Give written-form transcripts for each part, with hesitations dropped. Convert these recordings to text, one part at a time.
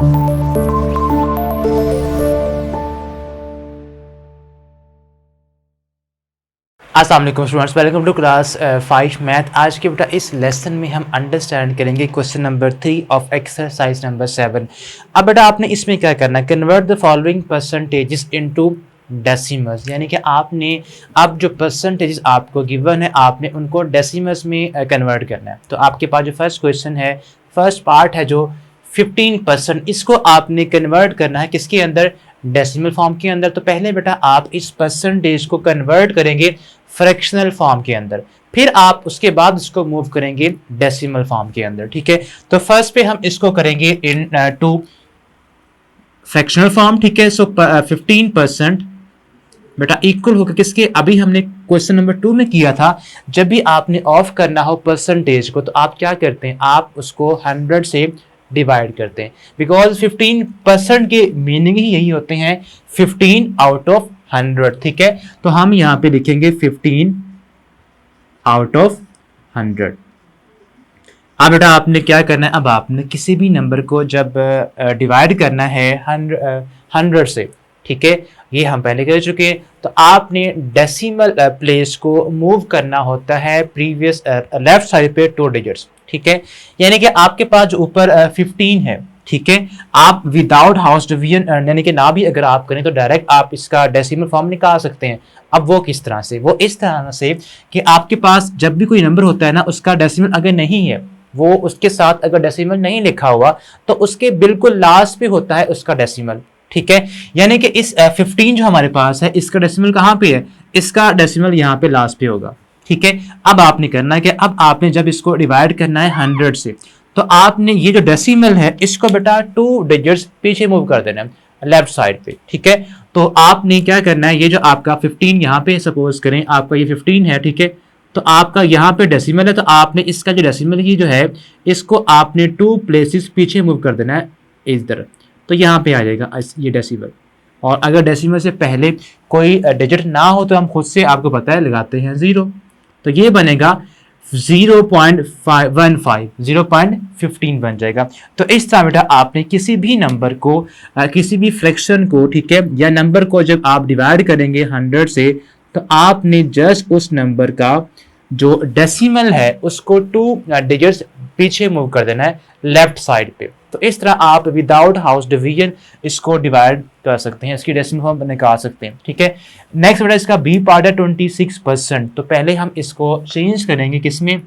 अस्सलाम वालेकुम students, welcome to class 5 math. आज के बेटा इस लेसन में हम अंडरस्टैंड करेंगे question number 3 of exercise number 7। अब बेटा आपने इसमें क्या करना है, convert the following percentages into decimals, यानी कि आपने अब जो परसेंटेजेस आपको गिवन है आपने उनको डेसिमल्स में कन्वर्ट करना है। तो आपके पास जो फर्स्ट क्वेश्चन है, फर्स्ट पार्ट है जो 15%, इसको आपने कन्वर्ट करना है किसके अंदर, डेसिमल फॉर्म के अंदर। तो पहले बेटा आप इस परसेंटेज को कन्वर्ट करेंगे फ्रैक्शनल फॉर्म के अंदर, फिर आप उसके बाद इसको मूव करेंगे डेसिमल फॉर्म के अंदर। ठीक है, तो फर्स्ट पे हम इसको करेंगे इन टू फ्रैक्शनल फॉर्म। ठीक है, सो 15% बेटा इक्वल होकर किसके, अभी हमने क्वेश्चन नंबर 2 में किया था, जब भी आपने ऑफ करना हो परसेंटेज को तो आप क्या करते हैं, आप उसको 100 से डिवाइड करते हैं, बिकॉज 15% के मीनिंग ही यही होते हैं 15 आउट ऑफ 100। ठीक है, तो हम यहां पे लिखेंगे 15 आउट ऑफ 100। अब बेटा आपने क्या करना है, अब आपने किसी भी नंबर को जब डिवाइड करना है 100 से, ठीक है, ये हम पहले कर चुके हैं, तो आपने डेसिमल प्लेस को मूव करना होता है प्रीवियस लेफ्ट साइड पे 2 डिजिट्स। ठीक है, यानी कि आपके पास जो ऊपर 15 है, ठीक है, आप विदाउट हाउस डिवीजन यानी कि ना भी अगर आप करें तो डायरेक्ट आप इसका डेसिमल फॉर्म निकाल सकते हैं। अब वो किस तरह से, वो इस तरह से कि आपके पास जब भी कोई नंबर होता है ना, उसका डेसिमल अगर नहीं है, वो उसके साथ अगर डेसिमल नहीं लिखा हुआ तो उसके बिल्कुल लास्ट पे होता है उसका डेसिमल। ठीक है, यानी कि इस 15 जो हमारे पास है इसका डेसिमल कहाँ पे है, इसका डेसिमल यहाँ पे लास्ट पे होगा। ठीक है, अब आपने करना है कि अब आपने जब इसको डिवाइड करना है 100 से, तो आपने ये जो डेसिमल है इसको बेटा 2 डिजिट्स पीछे मूव कर देना है लेफ्ट साइड पे। ठीक है, तो आपने क्या करना है, ये जो आपका 15 यहाँ पे सपोज करें आपका ये 15 है, ठीक है, तो आपका यहाँ पे डेसिमल है, तो आपने इसका जो डेसिमल ही जो है इसको आपने 2 प्लेसेस पीछे मूव कर देना है इस तरह, तो यहाँ पे आ जाएगा ये डेसिमल। और अगर डेसिमल से पहले कोई डिजिट ना हो तो हम खुद से आपको पता है लगाते हैं 0, तो ये बनेगा 0.15 0.15 बन जाएगा। तो इस तरह बेटा आपने किसी भी नंबर को किसी भी फ्रैक्शन को, ठीक है, या नंबर को जब आप डिवाइड करेंगे 100 से, तो आपने जस्ट उस नंबर का जो डेसिमल है उसको 2 डिजिट्स पीछे मूव कर देना है लेफ्ट साइड पे। तो इस तरह आप विदाउट हाउस डिवीजन इसको डिवाइड कर सकते हैं, इसकी डेसिमल फॉर्म निकाल सकते हैं। ठीक है, नेक्स्ट बेटा इसका बी पार्ट है 26%। तो पहले हम इसको चेंज करेंगे किसमें,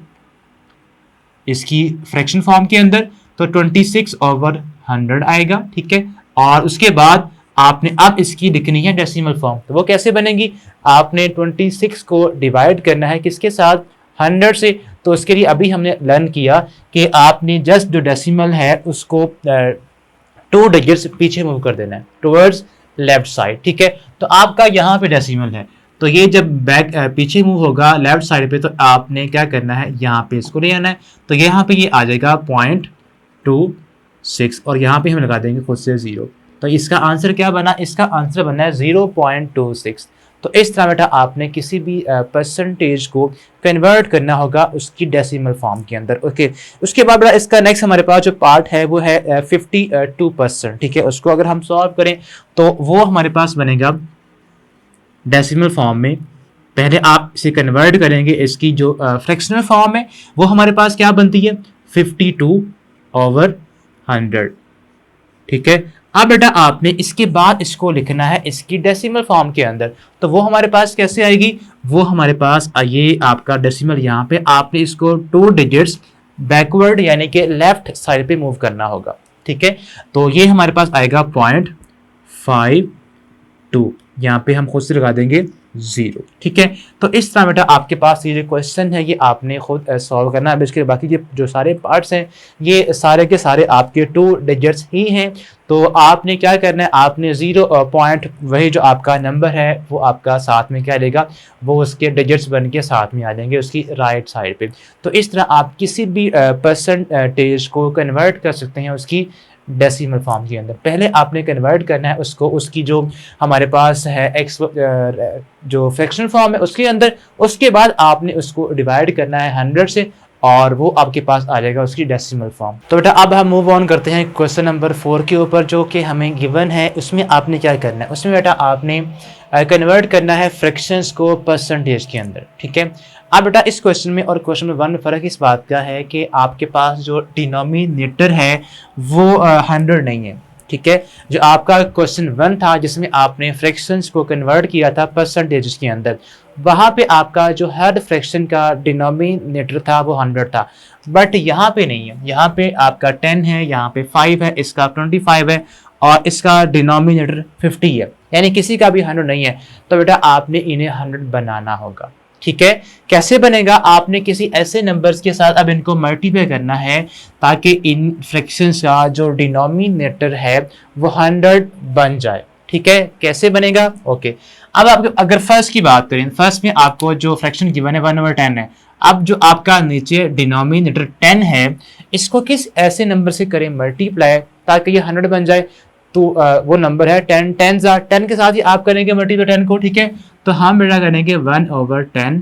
इसकी फ्रैक्शन फॉर्म के अंदर, तो 26/100 आएगा। ठीक है, और उसके बाद आपने अब इसकी लिखनी है डेसिमल फॉर्म, तो वो कैसे बनेगी, आपने 26 को डिवाइड करना है किसके साथ, 100 से। तो उसके लिए अभी हमने लर्न किया कि आपने जस्ट जो डेसिमल है उसको 2 डिजिट्स पीछे मूव कर देना है टुवर्ड्स लेफ्ट साइड। ठीक है, तो आपका यहाँ पे डेसिमल है, तो ये जब बैक पीछे मूव होगा लेफ्ट साइड पे, तो आपने क्या करना है, यहाँ पे इसको ले आना है, तो यहाँ पे ये आ जाएगा 0.26 और यहाँ पे हम लगा देंगे खुद से 0। तो इसका आंसर क्या बना, इसका आंसर बना है 0.26। तो इस तरह बेटा आपने किसी भी परसेंटेज को कन्वर्ट करना होगा उसकी डेसिमल फॉर्म के अंदर। ओके, उसके बाद बेटा इसका नेक्स्ट हमारे पास जो पार्ट है वो है 52%। ठीक है, उसको अगर हम सॉल्व करें तो वो हमारे पास बनेगा डेसिमल फॉर्म में। पहले आप इसे कन्वर्ट करेंगे, इसकी जो फ्रैक्शनल फॉर्म है वो हमारे पास क्या बनती है 52/100। ठीक है, अब बेटा आपने इसके बाद इसको लिखना है इसकी डेसिमल फॉर्म के अंदर, तो वो हमारे पास कैसे आएगी, वो हमारे पास ये आपका डेसिमल यहाँ पे आपने इसको 2 डिजिट्स बैकवर्ड यानी कि लेफ्ट साइड पे मूव करना होगा। ठीक है, तो ये हमारे पास आएगा 0.52, यहाँ पे हम खुद से लगा देंगे 0। ठीक है, तो इस तरह बेटा आपके पास ये जो क्वेश्चन है ये आपने खुद सॉल्व करना है। अब इसके बाकी जो सारे पार्ट्स हैं ये सारे के सारे आपके 2 डिजिट्स ही हैं, तो आपने क्या करना है, आपने 0 पॉइंट वही जो आपका नंबर है वो आपका साथ में क्या लेगा, वो उसके डिजिट्स बन के साथ में आ जाएंगे उसकी राइट साइड पे। तो इस तरह आप किसी भी परसेंटेज को कन्वर्ट कर सकते हैं उसकी डेसिमल फॉर्म के अंदर। पहले आपने कन्वर्ट करना है उसको उसकी जो हमारे पास है एक्स जो फ्रैक्शनल फॉर्म है उसके अंदर, उसके बाद आपने उसको डिवाइड करना है 100 से और वो आपके पास आ जाएगा उसकी डेसिमल फॉर्म। तो बेटा अब हम मूव ऑन करते हैं क्वेश्चन नंबर 4 के ऊपर, जो कि हमें गिवन है। उसमें आपने क्या करना है, उसमें बेटा आपने कन्वर्ट करना है फ्रैक्शंस को परसेंटेज के अंदर, ठीक है। अब बेटा इस क्वेश्चन में और क्वेश्चन नंबर 1 में फ़र्क इस बात का है कि आपके पास जो डिनोमिनेटर है वो 100 नहीं है, ठीक है। जो आपका क्वेश्चन 1 था जिसमें आपने फ्रैक्शंस को कन्वर्ट किया था परसेंटेज के अंदर, वहाँ पे आपका जो हर फ्रैक्शन का डिनोमिनेटर था वो 100 था, बट यहाँ पे नहीं है। यहाँ पे आपका 10 है, यहाँ पे 5 है, इसका 25 है और इसका डिनोमिनेटर 50 है, यानी किसी का भी 100 नहीं है। तो बेटा आपने इन्हें 100 बनाना होगा, ठीक है। कैसे बनेगा, आपने किसी ऐसे नंबर्स के साथ अब इनको मल्टीप्लाई करना है ताकि इन फ्रैक्शंस का जो डिनोमिनेटर है वो 100 बन जाए, ठीक है। कैसे बनेगा, ओके। अब आप अगर फर्स्ट की बात करें, फर्स्ट में आपको जो फ्रैक्शन गिवन है 1/10 है। अब जो आपका नीचे डिनोमिनेटर 10 है, इसको किस ऐसे नंबर से करें मल्टीप्लाई ताकि ये 100 बन जाए। तो वो नंबर है 10, 10 के साथ ही आप करेंगे मल्टीप्लाई 10 को, ठीक है। तो हम बेटा करेंगे 1/10,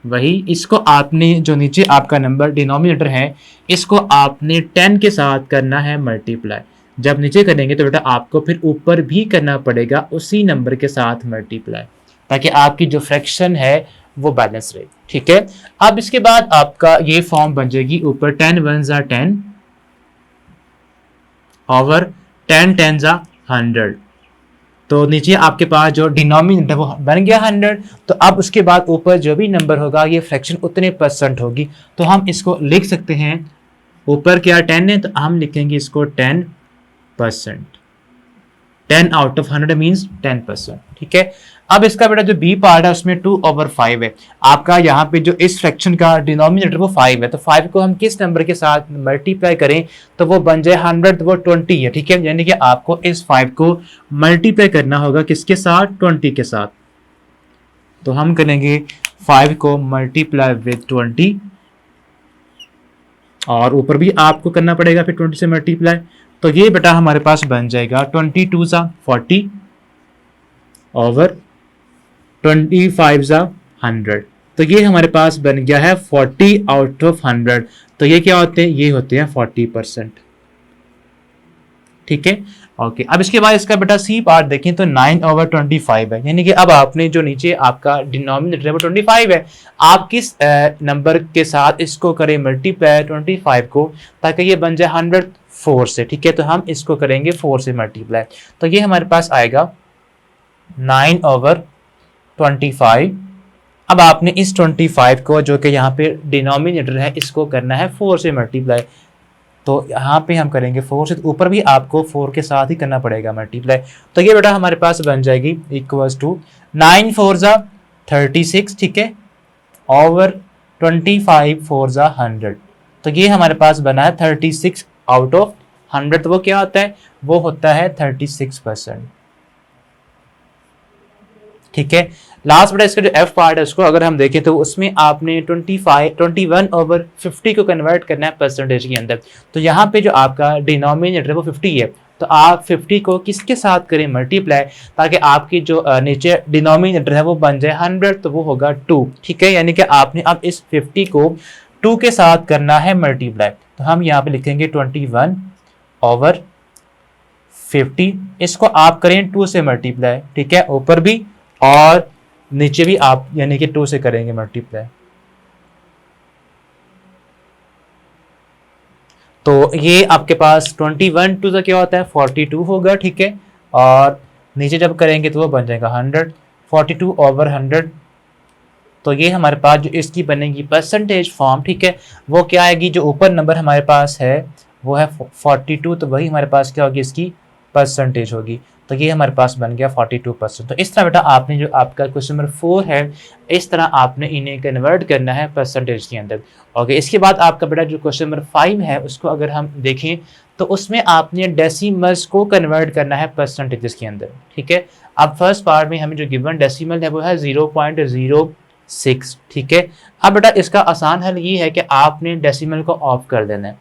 वही इसको आपने जो नीचे आपका नंबर डिनोमिनेटर है इसको आपने 10 के साथ करना है मल्टीप्लाई। जब नीचे करेंगे तो बेटा आपको फिर ऊपर भी करना पड़ेगा उसी नंबर के साथ मल्टीप्लाई, ताकि आपकी जो फ्रैक्शन है वो बैलेंस रहे, ठीक है। अब इसके बाद आपका ये फॉर्म बन जाएगी, ऊपर 10 1 10 ओवर 10 10 100। तो नीचे आपके पास जो डिनोमिनेटर वो बन गया 100। तो अब उसके बाद ऊपर जो भी नंबर होगा ये फ्रैक्शन उतने परसेंट होगी। तो हम इसको लिख सकते हैं, ऊपर क्या 10 है तो हम लिखेंगे इसको 10%। 10 आउट ऑफ 100 मीन्स 10%, ठीक है। अब इसका बेटा जो बी पार्ट है उसमें 2/5 है। आपका यहाँ पे जो इस फ्रैक्शन का डिनोमिनेटर वो 5 है, तो 5 को हम किस नंबर के साथ मल्टीप्लाई करें तो वो बन जाए 100, वो 20 है, ठीक है। यानी कि आपको इस 5 को मल्टीप्लाई करना होगा किसके साथ, 20 के साथ। तो हम करेंगे 5 को मल्टीप्लाई विद 20 और ऊपर भी आपको करना पड़ेगा फिर 20 से मल्टीप्लाई। तो ये बेटा हमारे पास बन जाएगा 22 सा 40 ओवर 25 सा 100। तो ये हमारे पास बन गया है 40 आउट ऑफ 100। तो ये क्या होते हैं, ये होते हैं 40%, ठीक है, ओके। अब इसके बाद इसका बेटा सी पार्ट देखें तो 9/25 है, यानी कि अब आपने जो नीचे आपका डिनोमिनेटर है वो 25 है। आप किस नंबर के साथ इसको करें मल्टीप्लाई 25 को ताकि ये बन जाए 104 से, ठीक है। तो हम इसको करेंगे 4 से मल्टीप्लाई। तो ये हमारे पास आएगा 9/25। अब आपने इस 25 को जो कि यहाँ पे डिनोमिनेटर है इसको करना है 4 से मल्टीप्लाई। तो यहाँ पे हम करेंगे 4 से, तो ऊपर भी आपको 4 के साथ ही करना पड़ेगा मल्टीप्लाई। तो ये बेटा हमारे पास बन जाएगी इक्वल्स टू 9 4 ज़ा 36, ठीक है, ओवर 25 4 ज़ा 100। तो ये हमारे पास बना है 36 आउट ऑफ 100। तो वो क्या होता है, वो होता है 36%, ठीक है। लास्ट बेटा इसका जो एफ पार्ट है उसको अगर हम देखें तो उसमें आपने 21/50 को कन्वर्ट करना है परसेंटेज के अंदर। तो यहाँ पे जो आपका डिनोमिनेटर है वो 50 है, तो आप 50 को किसके साथ करें मल्टीप्लाई ताकि आपकी जो नीचे डिनोमिनेटर है वो बन जाए 100, तो वो होगा 2, ठीक है। यानी कि आपने अब इस 50 को 2 के साथ करना है मल्टीप्लाई। तो हम यहाँ पे लिखेंगे 21/50, इसको आप करें 2 से मल्टीप्लाई, ठीक है, ऊपर भी और नीचे भी आप यानी कि 2 से करेंगे मल्टीप्लाई। तो ये आपके पास 21 2 क्या होता है 42 होगा, ठीक है। और नीचे जब करेंगे तो वो बन जाएगा 100, 42/100। तो ये हमारे पास जो इसकी बनेगी परसेंटेज फॉर्म, ठीक है, वो क्या आएगी, जो ऊपर नंबर हमारे पास है वो है 42, तो वही हमारे पास क्या होगी, इसकी परसेंटेज होगी। तो ये हमारे पास बन गया 42%। तो इस तरह बेटा आपने जो आपका क्वेश्चन नंबर 4 है इस तरह आपने इन्हें कन्वर्ट करना है परसेंटेज के अंदर, ओके। इसके बाद आपका बेटा जो क्वेश्चन नंबर 5 है उसको अगर हम देखें तो उसमें आपने डेसिमल्स को कन्वर्ट करना है परसेंटेज के अंदर, ठीक है। अब फर्स्ट पार्ट में हमें जो गिवन डेसिमल है वो है 0.06, ठीक है। अब बेटा इसका आसान हल ये है कि आपने डेसिमल को ऑफ कर देना है।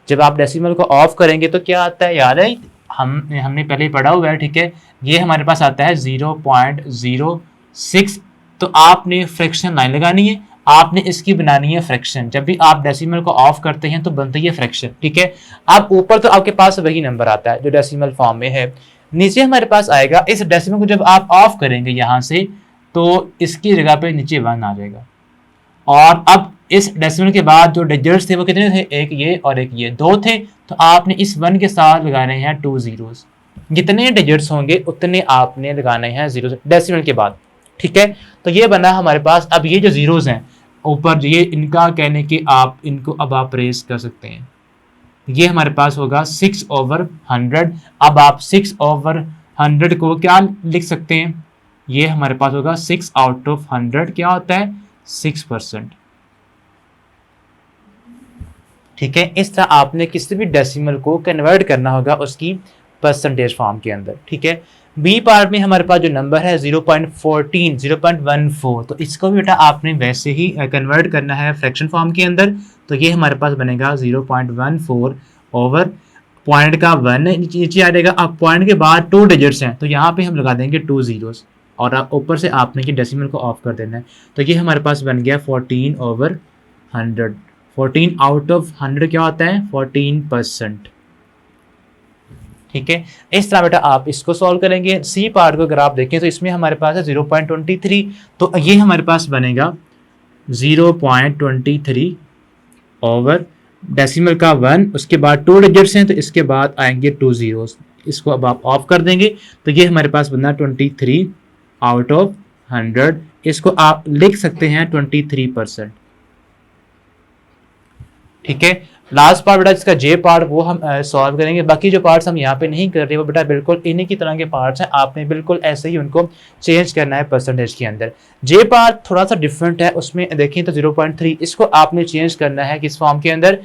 जब आप डेसिमल को ऑफ करेंगे तो क्या आता है, याद है हमने पहले ही पढ़ा हुआ है, ठीक है। ये हमारे पास आता है 0.06। तो आपने फ्रैक्शन लाइन लगानी है, आपने इसकी बनानी है फ्रैक्शन। जब भी आप डेसिमल को ऑफ करते हैं तो बनती है फ्रैक्शन, ठीक है। अब ऊपर तो आपके पास वही नंबर आता है जो डेसिमल फॉर्म में है, नीचे हमारे पास आएगा इस डेसिमल को जब आप ऑफ करेंगे यहाँ से तो इसकी जगह पे नीचे 1 आ जाएगा। और अब इस डेसिमल के बाद जो डिजिट्स थे वो कितने थे, एक ये और एक ये, 2 थे। तो आपने इस 1 के साथ लगाने हैं 2 जीरोस। जितने डिजिट्स होंगे उतने आपने लगाने हैं जीरो डेसिमल के बाद, ठीक है। तो ये बना हमारे पास। अब ये जो जीरोस हैं ऊपर, ये इनका कहने कि आप इनको अब आप रेस कर सकते हैं। ये हमारे पास होगा 6/100। अब आप 6/100 को क्या लिख सकते हैं, ये हमारे पास होगा 6/100 क्या होता है, 6%, ठीक है। इस तरह आपने किसी भी डेसिमल को कन्वर्ट करना होगा उसकी परसेंटेज फॉर्म के अंदर, ठीक है। बी पार्ट में हमारे पास जो नंबर है 0.14 0.14, तो इसको भी बेटा आपने वैसे ही कन्वर्ट करना है फ्रैक्शन फॉर्म के अंदर। तो ये हमारे पास बनेगा 0.14 ओवर पॉइंट का 1 नीचे आ जाएगा। अब पॉइंट के बाद 2 डिजिट्स हैं तो यहाँ पे हम लगा देंगे 2 जीरोस और ऊपर से आपने ये डेसिमल को ऑफ कर देना है। तो ये हमारे पास बन गया 14/100। 14/100 क्या होता है, 14%, ठीक है। इस तरह बेटा आप इसको सॉल्व करेंगे। सी पार्ट को अगर आप देखें तो इसमें हमारे पास है 0.23, तो ये हमारे पास बनेगा 0.23 ओवर डेसिमल का 1, उसके बाद 2 डिजिट्स हैं तो इसके बाद आएंगे 2 जीरोस। इसको अब आप ऑफ कर देंगे तो ये हमारे पास बना 23/100। इसको आप लिख सकते हैं 23%, ठीक है। लास्ट पार्ट बेटा इसका जे पार्ट वो हम सॉल्व करेंगे। बाकी जो पार्ट्स हम यहाँ पे नहीं कर रहे वो बेटा बिल्कुल इन्हीं की तरह के पार्ट्स हैं, आपने बिल्कुल ऐसे ही उनको चेंज करना है परसेंटेज के अंदर। जे पार्ट थोड़ा सा डिफरेंट है, उसमें देखें तो 0.3 इसको आपने चेंज करना है किस फॉर्म के अंदर,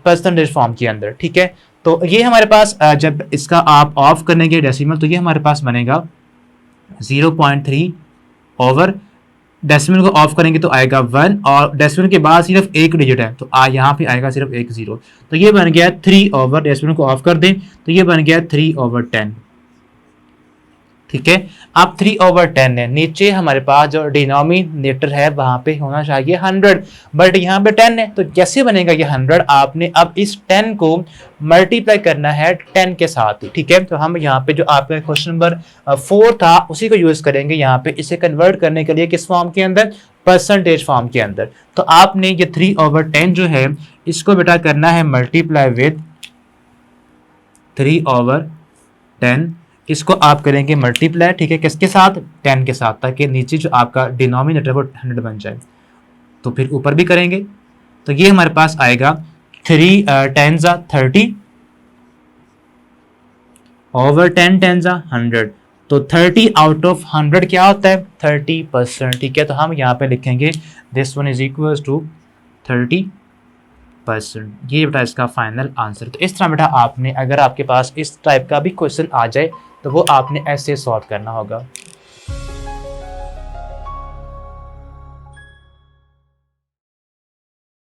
परसेंटेज फॉर्म के अंदर, ठीक है। तो ये हमारे पास जब इसका आप ऑफ करेंगे डेसिमल तो ये हमारे पास बनेगा 0.3 ओवर डेसिमल को ऑफ करेंगे तो आएगा 1 और डेसिमल के बाद सिर्फ एक डिजिट है तो यहाँ पे आएगा सिर्फ एक जीरो। तो ये बन गया 3 ओवर, डेसिमल को ऑफ कर दें तो ये बन गया 3/10, ठीक है। अब 3/10 है, नीचे हमारे पास जो डिनोमिनेटर है वहां पे होना चाहिए 100, बट यहाँ पे 10 है। तो कैसे बनेगा ये 100, आपने अब इस 10 को मल्टीप्लाई करना है 10 के साथ, ठीक है। तो हम यहाँ पे जो आपका क्वेश्चन नंबर 4 था उसी को यूज करेंगे यहाँ पे इसे कन्वर्ट करने के लिए किस फॉर्म के अंदर, परसेंटेज फॉर्म के अंदर। तो आपने ये 3/10 जो है इसको बेटा करना है मल्टीप्लाई विद 3/10, इसको आप करेंगे मल्टीप्लाई, ठीक है, किसके साथ, 10 के साथ, ताकि नीचे जो आपका डिनोमिनेटर वो 100 बन जाए। तो फिर ऊपर भी करेंगे तो ये हमारे पास आएगा 3 10 30 ओवर 10 10 100। तो 30/100 क्या होता है, 30%, ठीक है। तो हम यहाँ पे लिखेंगे this one is equal to 30%। ये बेटा इसका फाइनल आंसर। तो इस तरह बेटा आपने, अगर आपके पास इस टाइप का भी क्वेश्चन आ जाए तो वो आपने ऐसे सॉल्व करना होगा।